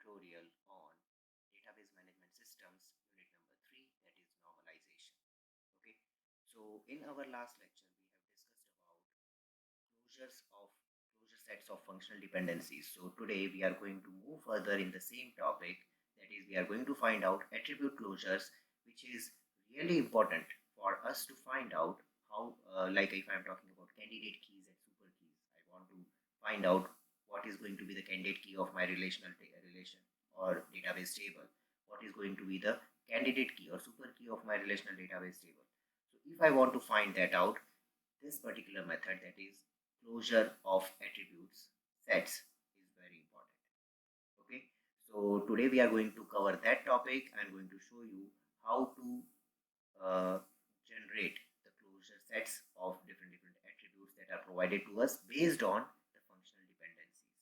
tutorial on database management systems unit number 3, that is normalization. Okay, so in our last lecture we have discussed about closures of closure sets of functional dependencies. So today we are going to move further in the same topic, that is we are going to find out attribute closures, which is really important for us to find out how like if I'm talking about candidate keys and super keys, I want to find out what is going to be the candidate key of my relation or database table, what is going to be the candidate key or super key of my relational database table. So if I want to find that out, this particular method, that is closure of attributes sets, is very important. Okay, so today we are going to cover that topic. I'm going to show you how to generate the closure sets of different attributes that are provided to us based on the functional dependencies.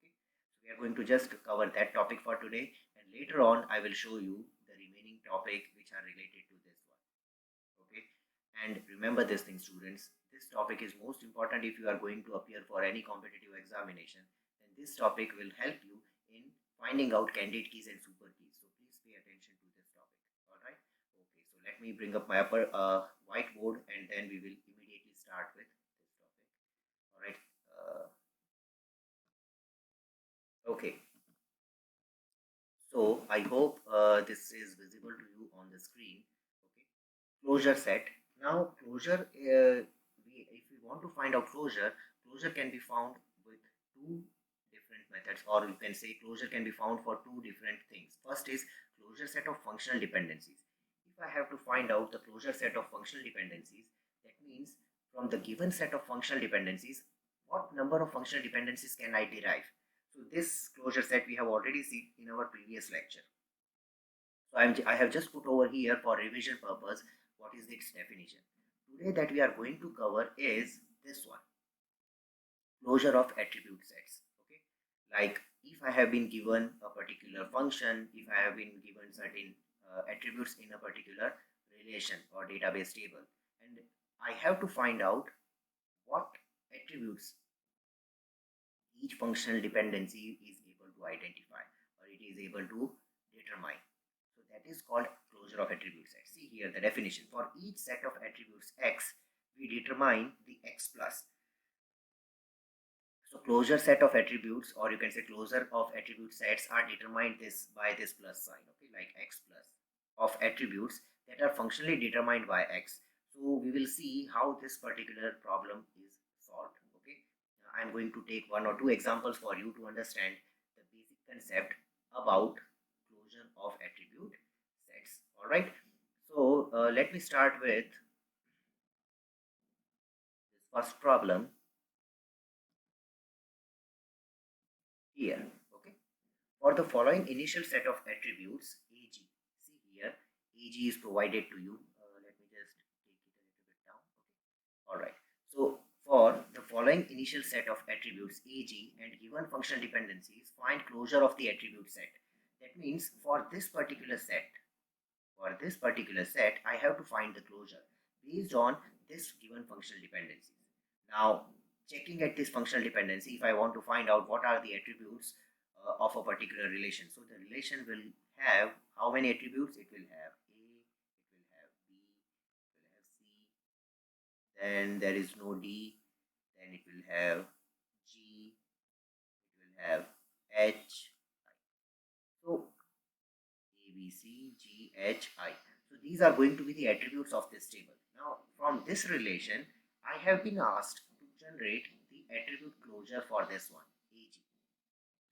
Okay, so we are going to just cover that topic for today, and later on I will show you the remaining topic which are related to this one. Okay, and remember this thing, students, this topic is most important. If you are going to appear for any competitive examination, then this topic will help you in finding out candidate keys and super keys. So please pay attention to this topic. All right, okay, so let me bring up my upper whiteboard, and then we will immediately start with this topic. All right, okay, so I hope this is visible to you on the screen. Okay, closure set. Now closure, if we want to find out closure, closure can be found with two different methods, or you can say closure can be found for two different things. First is closure set of functional dependencies. If I have to find out the closure set of functional dependencies, that means from the given set of functional dependencies, what number of functional dependencies can I derive? So this closure set we have already seen in our previous lecture. So I have just put over here for revision purpose what is its definition. Today that we are going to cover is this one, closure of attribute sets. Okay, like if I have been given a particular function, if I have been given certain attributes in a particular relation or database table, and I have to find out what attributes each functional dependency is able to identify or it is able to determine. So that is called closure of attribute set. See here the definition. For each set of attributes X, we determine the X plus. So closure set of attributes, or you can say closure of attribute sets, are determined this by this plus sign. Okay, like X plus of attributes that are functionally determined by X. So we will see how this particular problem is solved. Okay, I'm going to take one or two examples for you to understand the basic concept about closure of attribute sets. All right, so let me start with this first problem here. Okay, for the following initial set of attributes AG, see here AG is provided to you. Let me just take it a little bit down. Okay, all right, so for the following initial set of attributes AG and given functional dependencies, find closure of the attribute set. That means for this particular set, I have to find the closure based on this given functional dependencies. Now, checking at this functional dependency, if I want to find out what are the attributes of a particular relation, so the relation will have how many attributes? It will have A, it will have B, it will have C, then there is no D, then it will have G, it will have H. So A, B, C, G, H, I. So these are going to be the attributes of this table. Now from this relation, I have been asked to generate the attribute closure for this one, AG.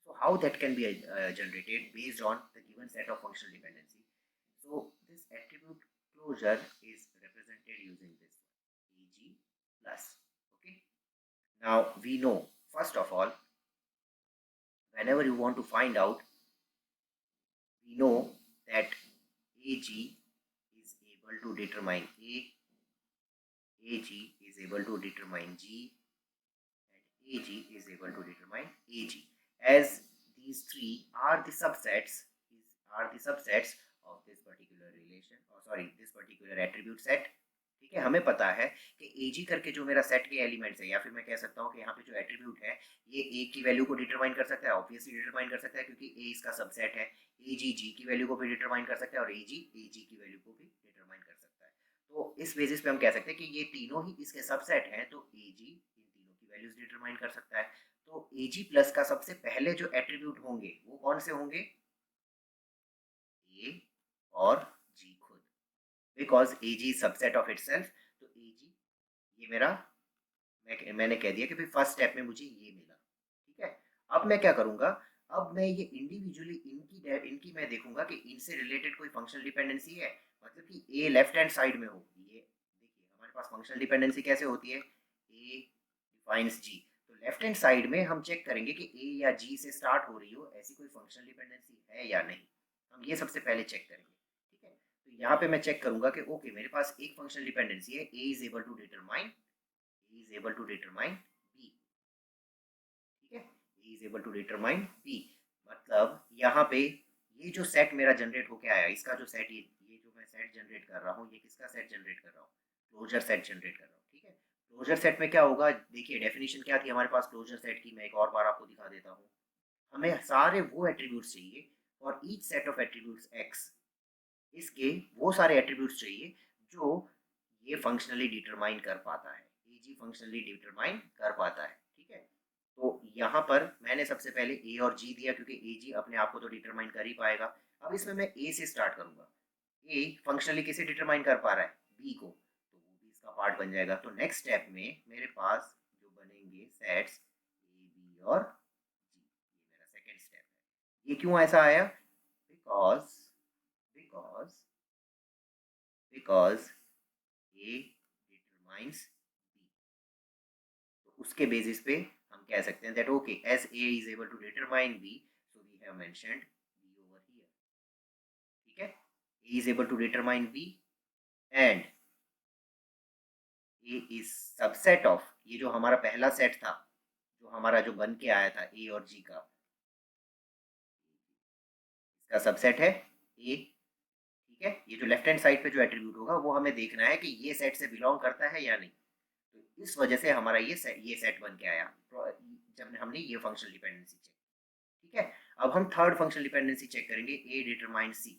So how that can be generated based on the given set of functional dependency. So this attribute closure is represented using this one, AG plus. Okay. Now we know, first of all, whenever you want to find out, we know that AG is able to determine A, AG is able to determine G, and AG is able to determine AG. As these three are the subsets, of this particular relation, or sorry, this particular attribute set. ठीक है, हमें पता है कि AG करके जो मेरा set के एलिमेंट्स है, या फिर मैं कह सकता हूँ कि यहाँ पे जो एट्रीब्यूट है ये A की वैल्यू को डिटरमाइन कर सकता है, ऑब्वियसली डिटरमाइन कर सकता है क्योंकि A इसका सबसेट है। AG G की वैल्यू को भी डिटरमाइन कर सकता है और AG की वैल्यू को भी डिटरमाइन कर सकता है। तो इस बेसिस पे हम कह सकते हैं कि ये तीनों ही इसके सबसेट हैं, तो AG इन तीनों की वैल्यूज डिटरमाइन कर सकता है। तो AG प्लस का सबसे पहले जो एट्रीब्यूट होंगे वो कौन से होंगे? A और G खुद, because AG subset of itself. तो AG ये मेरा मैंने कह दिया कि भाई फर्स्ट स्टेप में मुझे ये मिला। ठीक है, अब मैं क्या करूंगा, अब मैं ये इंडिविजुअली इनकी मैं देखूंगा कि इनसे रिलेटेड कोई फंक्शनल डिपेंडेंसी है, मतलब कि ए लेफ्ट हैंड साइड में हो। ये देखिए हमारे पास फंक्शनल डिपेंडेंसी कैसे होती है, ए डिफाइंस जी। तो लेफ्ट हैंड साइड में हम चेक करेंगे कि ए या जी से स्टार्ट हो रही हो ऐसी कोई फंक्शनल डिपेंडेंसी है या नहीं। हम ये सबसे पहले चेक करेंगे। ठीक है, तो यहाँ पे मैं चेक करूंगा कि ओके मेरे पास एक फंक्शनल डिपेंडेंसी है, A is able to determine B। ठीक है, A is able to determine B, मतलब यहाँ पे ये जो सेट मेरा जनरेट होके आया, इसका जो सेट ये जो मैं सेट जनरेट कर रहा हूँ, ये किसका सेट जनरेट कर रहा हूँ? क्लोजर सेट जनरेट कर रहा हूँ। ठीक है, क्लोजर सेट में क्या होगा, देखिए डेफिनेशन क्या थी हमारे पास क्लोजर सेट की, मैं एक और बार आपको दिखा देता हूँ। हमें सारे वो एट्रीब्यूट्स चाहिए और each set of attributes X, इसके वो सारे एट्रीब्यूट्स चाहिए जो ये फंक्शनली डिटरमाइन कर पाता है, AG फंक्शनली डिटरमाइन कर पाता है। ठीक है, तो यहाँ पर मैंने सबसे पहले A और G दिया क्योंकि AG अपने आप को तो डिटरमाइन कर ही पाएगा। अब इसमें मैं A से स्टार्ट करूंगा। A फंक्शनली किसे डिटरमाइन कर पा रहा है? B को, तो वो भी इसका पार्ट बन जाएगा। तो नेक्स्ट स्टेप में मेरे पास जो बनेंगे सेट्स A, B और G, ये मेरा सेकेंड स्टेप है। ये क्यों ऐसा आया? Because because because A determines B, तो उसके बेसिस पे हम कह सकते हैं that okay as A is able to determine B, so we have mentioned B over here. ठीक है, A is able to determine B and A is subset of, ये जो हमारा पहला सेट था, जो हमारा जो बन के आया था A और G का, इसका सबसेट है A। ठीक है, ये जो लेफ्ट हैंड साइड पे जो एट्रीब्यूट होगा वो हमें देखना है कि ये सेट से बिलोंग करता है या नहीं। तो इस वजह से हमारा ये सेट बन के आया जब हमने ये फंक्शनल डिपेंडेंसी चेक। ठीक है, अब हम थर्ड फंक्शनल डिपेंडेंसी चेक करेंगे, ए डिटरमाइन सी।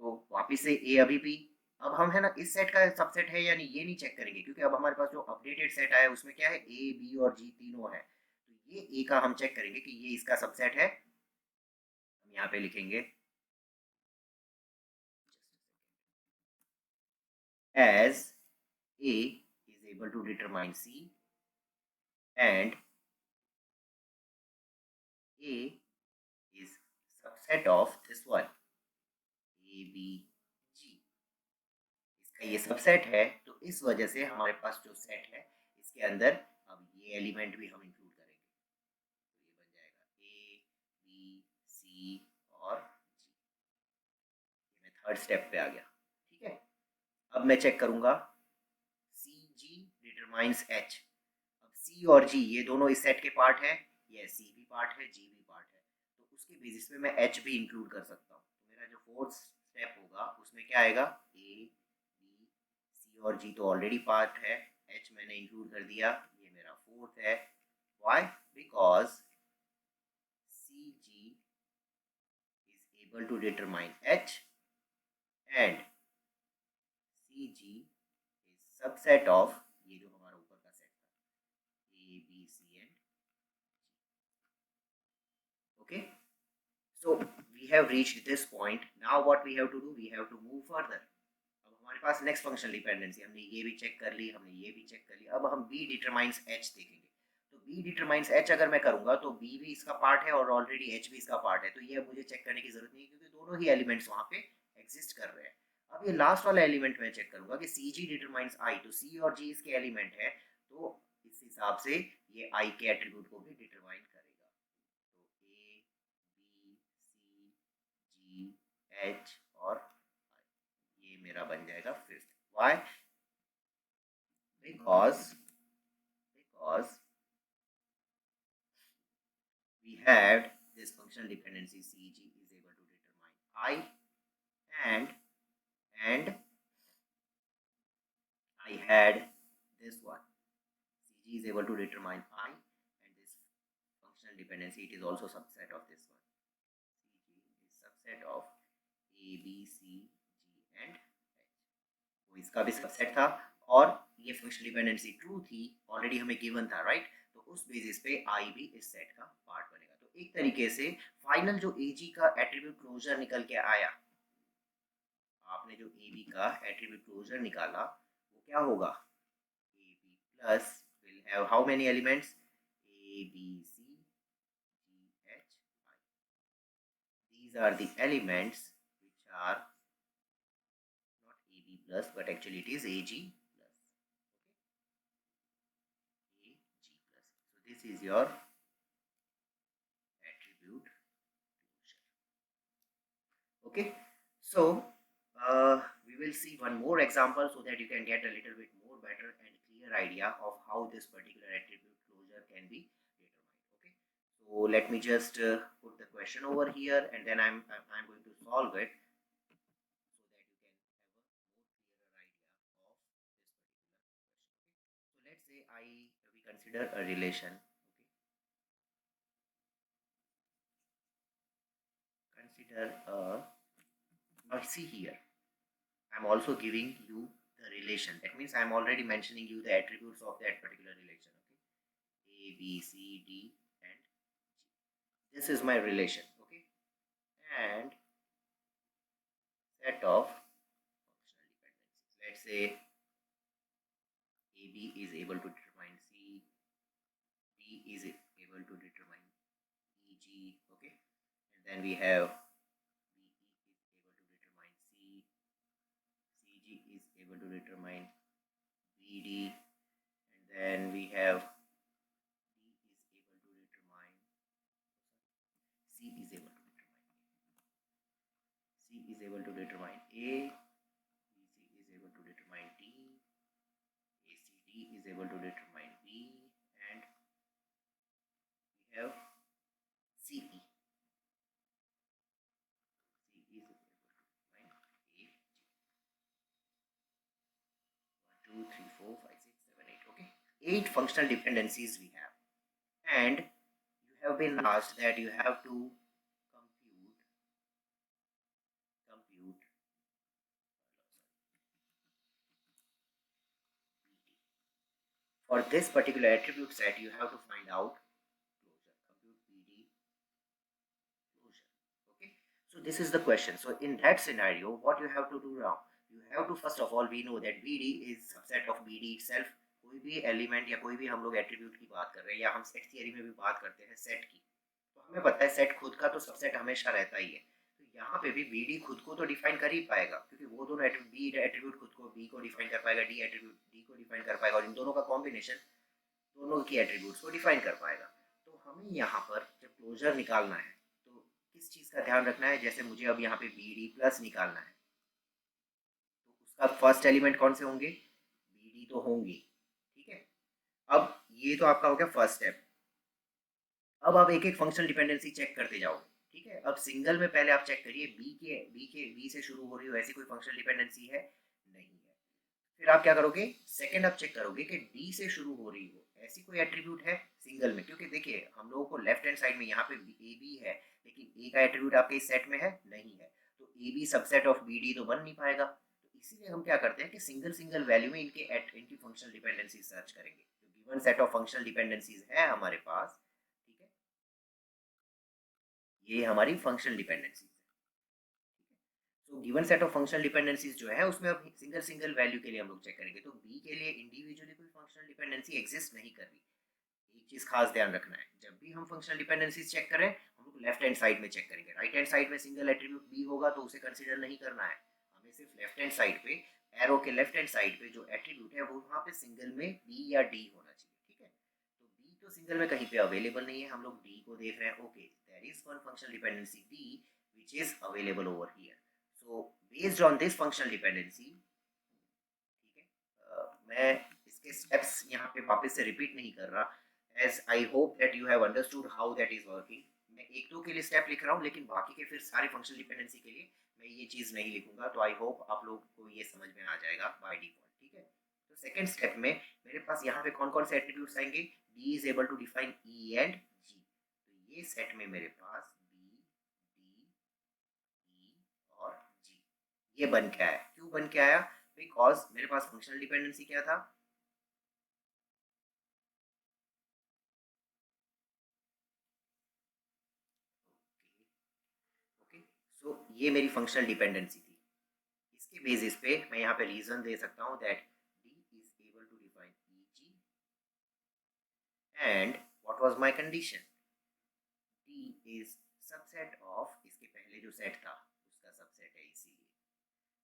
तो वापिस से ए अभी भी, अब हम है ना इस सेट का सबसेट है या नहीं ये नहीं चेक करेंगे क्योंकि अब हमारे पास जो अपडेटेड सेट आया है उसमें क्या है, ए बी और जी तीनों है। तो ये ए का हम चेक करेंगे कि ये इसका सबसेट है। हम यहाँ पे लिखेंगे as A is able to determine C and A is subset of this one A B G, इसका ये सबसेट है। तो इस वजह से हमारे पास जो सेट है इसके अंदर अब ये एलिमेंट भी हम इंक्लूड करेंगे। तो ये बन जाएगा A B C और G। ये मैं थर्ड स्टेप पे आ गया। ठीक है, अब मैं चेक करूंगा C G डिटरमाइंस H। अब C और G ये दोनों इस सेट के पार्ट है, ये C भी पार्ट है G भी पार्ट है, तो उसके बेसिस पे मैं H भी इंक्लूड कर सकता हूँ। तो मेरा जो फोर्थ स्टेप होगा उसमें क्या आएगा, A B C और G तो ऑलरेडी पार्ट है, H मैंने इंक्लूड कर दिया, ये मेरा फोर्थ है। Why? Because CG is able to determine H and CG is subset of ये जो हमारा ऊपर का सेट था A B C and okay. So we have reached this point. Now what we have to do? We have to move further. अब हमारे पास next functional dependency, हमने ये भी चेक कर ली, हमने ये भी चेक कर लिया। अब हम B डिटरमाइंस H देखेंगे। तो B डिटरमाइंस H अगर मैं करूंगा तो B भी इसका पार्ट है और ऑलरेडी H भी इसका पार्ट है, तो ये मुझे चेक करने की जरूरत नहीं है क्योंकि दोनों ही एलिमेंट्स वहां पे एग्जिस्ट कर रहे हैं। अब ये लास्ट वाला एलिमेंट मैं चेक करूंगा कि CG डिटरमाइंस I, तो C और G इसके एलिमेंट है, तो इस हिसाब से ये I के एट्रीब्यूट को भी डिटरमाइन करेगा। तो A B C G H और ये मेरा बन जाएगा fifth. Why? Because we had this functional dependency CG is able to determine I and I had this one. CG is able to determine I, and this functional dependency, it is also subset of this one. CG is subset of A, B, C, G and H. तो इसका भी subset था और ये functional dependency true थी, already हमें given था, right? तो उस बेसिस पे आई भी इस सेट का पार्ट बनेगा। तो एक तरीके से फाइनल जो एजी का एट्रीब्यूट क्लोजर निकल के आया, आपने जो ए बी का एट्रीब्यूट क्लोजर निकाला वो क्या होगा? A B plus will have how many elements? A B C G H I. These are the elements which are not ab plus, but actually it is ag plus. Okay, ag plus. So this is your attribute closure. Okay, so we will see one more example so that you can get a little bit more better and clear idea of how this particular attribute closure can be determined. Okay, so let me just put the question over here, and then I'm going to solve it so that you can have a more clearer idea of this particular question. Okay, so let's say we consider a relation. Okay, consider now see here, I'm also giving you the relation. That means I'm already mentioning you the attributes of that particular relation. Okay, A, B, C, D, and G. This is my relation. Okay, and set of functional dependencies. Let's say AB is able to determine C, D is able to determine EG. Okay, and then we have is able to determine BD, and then we have D is able to determine C is able to determine C is able to determine A, BC is able to determine D, ACD is able to determine B, and we have CE. C is able to determine A, G. 1, 2, 3, 4, 5, 6, 7, 8. Okay, 8 functional dependencies we have, and you have been asked that you have to compute for this particular attribute set. You have to find out closure, compute BD closure. Okay, so this is the question. So in that scenario, what you have to do now, you have to first of all, we know that BD is subset of BD itself. कोई भी element या कोई भी हम लोग attribute की बात कर रहे हैं, या हम सेट थियरी में भी बात करते हैं सेट की, तो हमें पता है सेट खुद का तो सबसेट हमेशा रहता ही है। तो यहाँ पे भी BD खुद को तो डिफाइन कर ही पाएगा, क्योंकि वो दोनों बी एट्रीब्यूट खुद को B को डिफाइन कर पाएगा, डी एट्रीब्यूट D को डिफाइन कर पाएगा, और इन दोनों का कॉम्बिनेशन दोनों की एट्रीब्यूट्स को डिफाइन कर पाएगा। तो हमें यहाँ पर जब क्लोजर निकालना है तो किस चीज़ का ध्यान रखना है? जैसे मुझे अब यहाँ पे BD प्लस निकालना है, तो उसका फर्स्ट एलिमेंट कौन से होंगे? BD तो होंगे, ठीक है। अब ये तो आपका हो गया फर्स्ट स्टेप। अब आप एक एक फंक्शनल डिपेंडेंसी चेक करते जाओगे, ठीक है। अब सिंगल में पहले आप चेक करिए बी से शुरू हो रही हो ऐसी कोई फंक्शनल डिपेंडेंसी है? नहीं है। फिर आप क्या करोगे? सेकंड आप चेक करोगे कि डी से शुरू हो रही हो ऐसी कोई एट्रीब्यूट है सिंगल में, क्योंकि देखिए हम लोगों को लेफ्ट हैंड साइड में यहाँ पे ए बी है, लेकिन ए का एट्रीब्यूट आपके इस सेट में है नहीं है, तो A B subset of B D तो बन नहीं पाएगा। तो इसीलिए हम क्या करते हैं कि सिंगल सिंगल वैल्यू में इनकी फंक्शनल डिपेंडेंसी सर्च करेंगे। तो given set of functional dependencies है हमारे पास, ठीक है, ये हमारी फंक्शनल डिपेंडेंसी है। तो given set of functional dependencies जो है उसमें अब सिंगल सिंगल वैल्यू के लिए हम लोग चेक करेंगे। तो बी के लिए इंडिविजुअली कोई फंक्शनल डिपेंडेंसी एग्जिस्ट नहीं कर रही। एक चीज खास ध्यान रखना है, जब भी हम फंक्शनल डिपेंडेंसीज चेक करें हम लोग लेफ्ट हैंड साइड में चेक करेंगे। राइट हैंड साइड में सिंगल एट्रीब्यूट बी होगा तो उसे कंसीडर नहीं करना है, हमें सिर्फ लेफ्ट हैंड साइड पे एरो के लेफ्ट हैंड साइड पे जो एट्रीब्यूट है वो वहाँ पे सिंगल में बी या डी होना चाहिए, ठीक है। तो बी तो सिंगल में कहीं पे अवेलेबल नहीं है, हम लोग डी को देख रहे हैं। Okay, there is one functional dependency D which is available over here. So based on this functional dependency, ठीक है, मैं इसके steps यहाँ पे वापस से repeat नहीं कर रहा, as I hope that you have understood how that is working। मैं एक दो के लिए step लिख रहा हूँ, लेकिन बाकी के फिर सारे functional dependency के लिए मैं ये चीज़ नहीं लिखूंगा। तो I hope आप लोग को ये समझ में आ जाएगा by default, ठीक है। तो सेकेंड स्टेप में मेरे पास यहाँ पे कौन कौन से एट्रीब्यूट्स आएंगे, D is able to define E and G. तो ये सेट में मेरे पास बी, डी, ई और जी ये बन के आया। क्यों बन के आया? बिकॉज मेरे पास फंक्शनल डिपेंडेंसी क्या था, ओके सो ये मेरी फंक्शनल डिपेंडेंसी थी। इसके बेसिस पे मैं यहाँ पे रीजन दे सकता हूँ that D is able to define E G and what was my condition, D is subset of, इसके पहले जो सेट था उसका सबसेट है, इसीलिए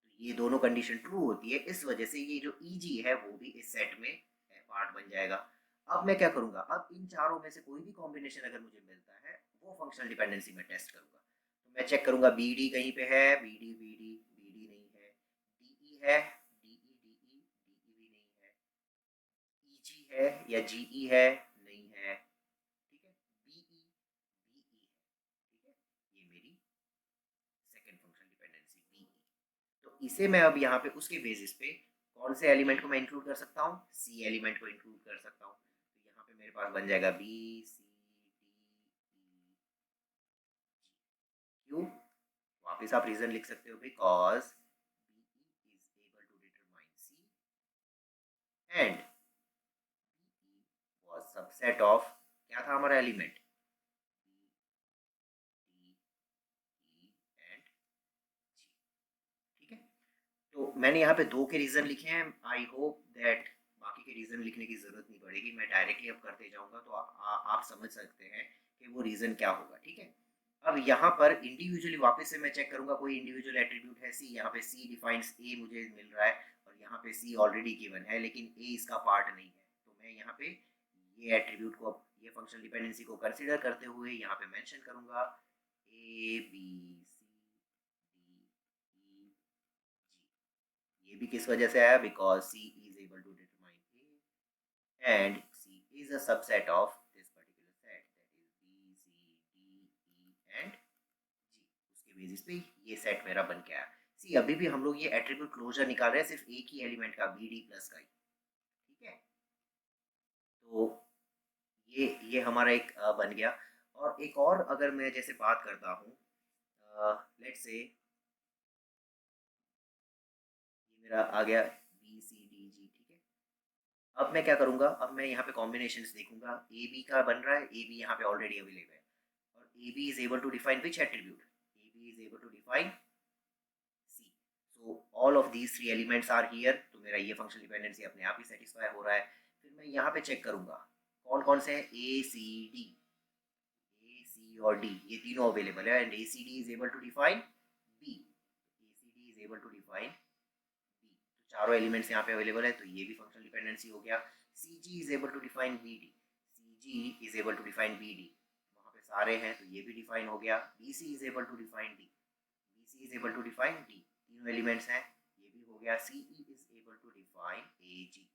तो ये दोनों कंडीशन ट्रू होती है, इस वजह से ये जो ई जी है वो भी इस सेट में पार्ट बन जाएगा। अब मैं क्या करूंगा, अब इन चारों में से कोई भी कॉम्बिनेशन अगर मुझे मिलता है वो फंक्शनल डिपेंडेंसी में टेस्ट करूंगा। तो मैं चेक करूंगा बी डी कहीं पे है, बी डी नहीं है, डी ई है, डी ई भी नहीं है, ई जी है या जी ई है, नहीं है, ठीक है, बी ई है, ठीक है, ये मेरी second functional dependency B E. तो इसे मैं अब यहाँ पे उसके बेसिस पे कौन से एलिमेंट को मैं इंक्लूड कर सकता हूँ, सी एलिमेंट को इंक्लूड कर सकता हूँ। तो यहाँ पे मेरे पास बन जाएगा बी सी डी ई। क्यों? वापिस आप रीजन लिख सकते हो, because B E is able to determine C and B E was subset of, क्या था हमारा element, D E and G, ठीक है। तो मैंने यहाँ पे दो के रीजन लिखे हैं, आई होप दैट बाकी के रीजन लिखने की जरूरत नहीं पड़ेगी, मैं डायरेक्टली अब करते जाऊंगा तो आप समझ सकते हैं कि वो रीजन क्या होगा, ठीक है। अब यहाँ पर इंडिविजुअली वापस से मैं चेक करूंगा कोई इंडिविजुअल एट्रीब्यूट है सी, यहाँ पे सी डिफाइंस ए मुझे मिल रहा है और यहाँ पे सी ऑलरेडी गिवन है लेकिन ए इसका पार्ट नहीं है, तो मैं यहाँ पे ये एट्रीब्यूट को, ये फंक्शनल डिपेंडेंसी को कंसीडर करते हुए यहाँ पे मेंशन करूंगा ए बी सी डी ई जी। ये भी किस वजह से आया, because C is able to determine A and C is a subset of this particular set that is B C D E and G. उसके बेसिस पे ये सेट मेरा बन के आया। सी अभी भी हम लोग ये एट्रीब्यूट क्लोजर निकाल रहे हैं सिर्फ एक ही एलिमेंट का, बी डी प्लस का ही, ठीक है। तो ये हमारा एक बन गया। और एक और अगर मैं जैसे बात करता हूँ, लेट्स से ये मेरा आ गया बी सी डी जी, ठीक है। अब मैं क्या करूँगा, अब मैं यहाँ पे कॉम्बिनेशंस देखूंगा, ए बी का बन रहा है, ए बी यहाँ पे ऑलरेडी अवेलेबल है और A B is able to define which attribute, A B is able to define C. So all of these three elements are here, तो मेरा ये फंक्शनल डिपेंडेंसी अपने आप ही सेटिस्फाई हो रहा है। फिर मैं यहाँ पे चेक करूँगा कौन कौन से हैं, ए सी डी, ए सी और डी ये तीनों अवेलेबल है and A C D is able to define B, A C D is able to define B, तो चारों एलिमेंट्स यहाँ पे अवेलेबल है, तो ये भी फंक्शनल डिपेंडेंसी हो गया। C G is able to define B D, C G is able to define B D, वहाँ पे सारे हैं तो ये भी डिफाइन हो गया। B C is able to define D, B C is able to define D, तीनों एलिमेंट्स हैं, ये भी हो गया। C E is able to define A G.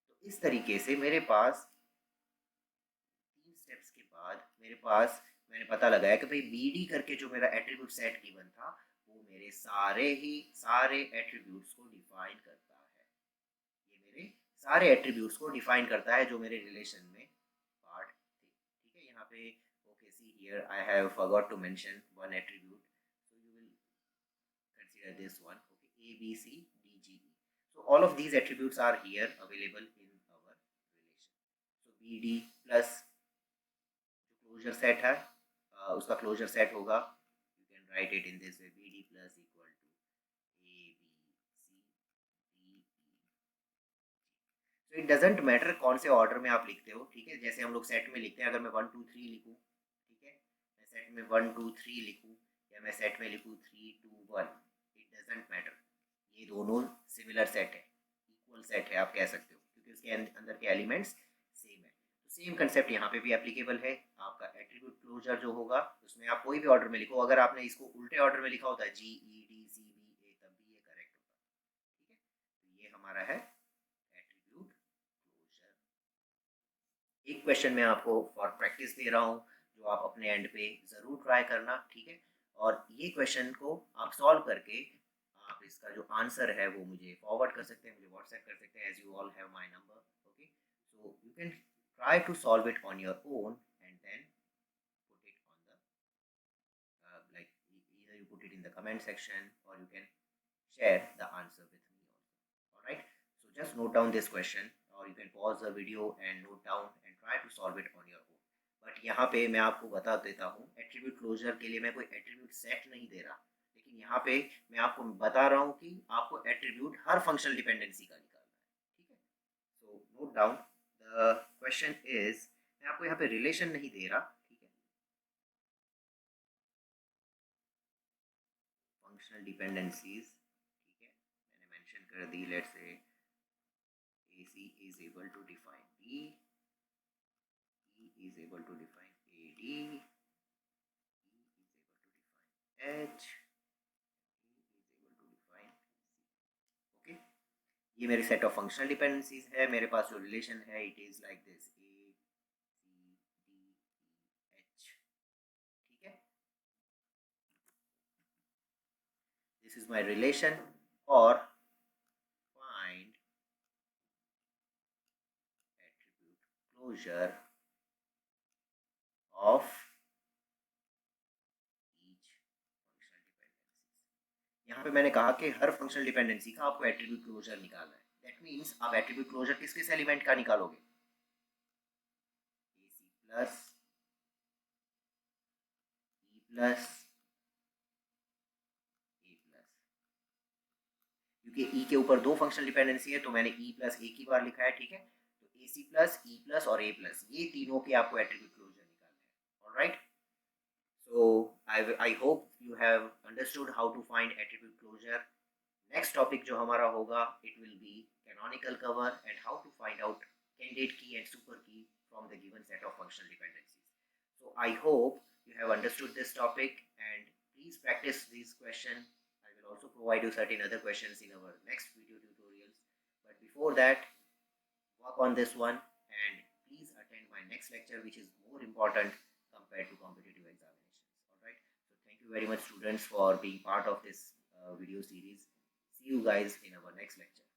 तो इस तरीके से मेरे पास तीन स्टेप्स के बाद मेरे पास मैंने पता लगाया कि भाई बी डी करके जो मेरा एट्रीब्यूट सेट गिवन था वो मेरे सारे एट्रीब्यूट्स को डिफाइन करता है, ये मेरे सारे एट्रीब्यूट्स को डिफाइन करता है जो मेरे रिलेशन में पार्ट थे, ठीक है। यहाँ पे okay see here I have forgot to mention one attribute, so you will consider this one, okay, a b c d g e, so all of these attributes are here available in our relation। so b d plus जो closure set है उसका closure set होगा, you can write it in this way, b d plus equal to a b c d e, so it doesn't matter कौन से order में आप लिखते हो, ठीक है। जैसे हम लोग सेट में लिखते हैं, अगर मैं 1 2 3 लिखूं, ठीक है, मैं सेट में 1 2 3 लिखूं या मैं सेट में लिखूं 3 2 1, इट डजंट मैटर, ये दोनों सिमिलर सेट है, इक्वल सेट है आप कह सकते हो, क्योंकि उसके अंदर के एलिमेंट्स सेम है। तो सेम कंसेप्ट यहाँ पे भी एप्लीकेबल है। आपका एट्रीब्यूट क्लोजर जो होगा उसमें आप कोई भी ऑर्डर में लिखो, अगर आपने इसको उल्टे ऑर्डर में लिखा होता है जी ई डी सी बी ए, तब भी ये करेक्ट होगा, ठीक है। तो ये हमारा है एट्रीब्यूट क्लोजर। एक क्वेश्चन मैं आपको फॉर प्रैक्टिस दे रहा हूँ जो आप अपने एंड पे ज़रूर ट्राई करना, ठीक है। और ये क्वेश्चन को आप सॉल्व करके आप इसका जो आंसर है वो मुझे फॉरवर्ड कर सकते हैं, मुझे व्हाट्सएप कर सकते हैं, as you all have my number. Okay, so you can try to solve it on your own and then put it on the like either you put it in the comment section or you can share the answer with me also. All right, so just note down this question or you can pause the video and note down and try to solve it on your own. But यहाँ पे मैं आपको बता देता हूँ, attribute closure के लिए मैं कोई एट्रीब्यूट सेट नहीं दे रहा, लेकिन यहाँ पे मैं आपको बता रहा हूँ कि आपको एट्रीब्यूट हर फंक्शनल डिपेंडेंसी का निकालना है. ठीक है, so note down the question is, मैं आपको यहाँ पे रिलेशन नहीं दे रहा. ठीक है, फंक्शनल डिपेंडेंसीज. ठीक है, मैंने मेंशन कर दी. Let's say AC is able to define B, E is able to define AD, E is able to define H, E is able to define C. Okay, ये मेरी सेट ऑफ फंक्शनल डिपेंडेंसीज है. मेरे पास जो relation है it is like this A C D E H. ठीक है, this is my relation. और find attribute closure of each functional dependencies. यहाँ पे मैंने कहा कि हर फंक्शनल डिपेंडेंसी का आपको एट्रीब्यूट क्लोजर निकालना है. दैट मीन्स आप एट्रीब्यूट क्लोजर किस किस एलिमेंट का निकालोगे? AC plus, E plus, A plus. क्योंकि E के ऊपर दो फंक्शनल डिपेंडेंसी है तो मैंने E प्लस एक ही बार लिखा है. ठीक है, तो AC प्लस, E प्लस और A प्लस, ये तीनों के आपको एट्रीब्यूट क्लोजर निकालना है. Alright, so I hope you have understood how to find attribute closure. Next topic जो हमारा होगा it will be canonical cover and how to find out candidate key and super key from the given set of functional dependencies. So I hope you have understood this topic and please practice these questions. I will also provide you certain other questions in our next video tutorials. But before that, work on this one and please attend my next lecture which is more important compared to competitive examinations. Alright, so thank you very much students for being part of this video series. See you guys in our next lecture.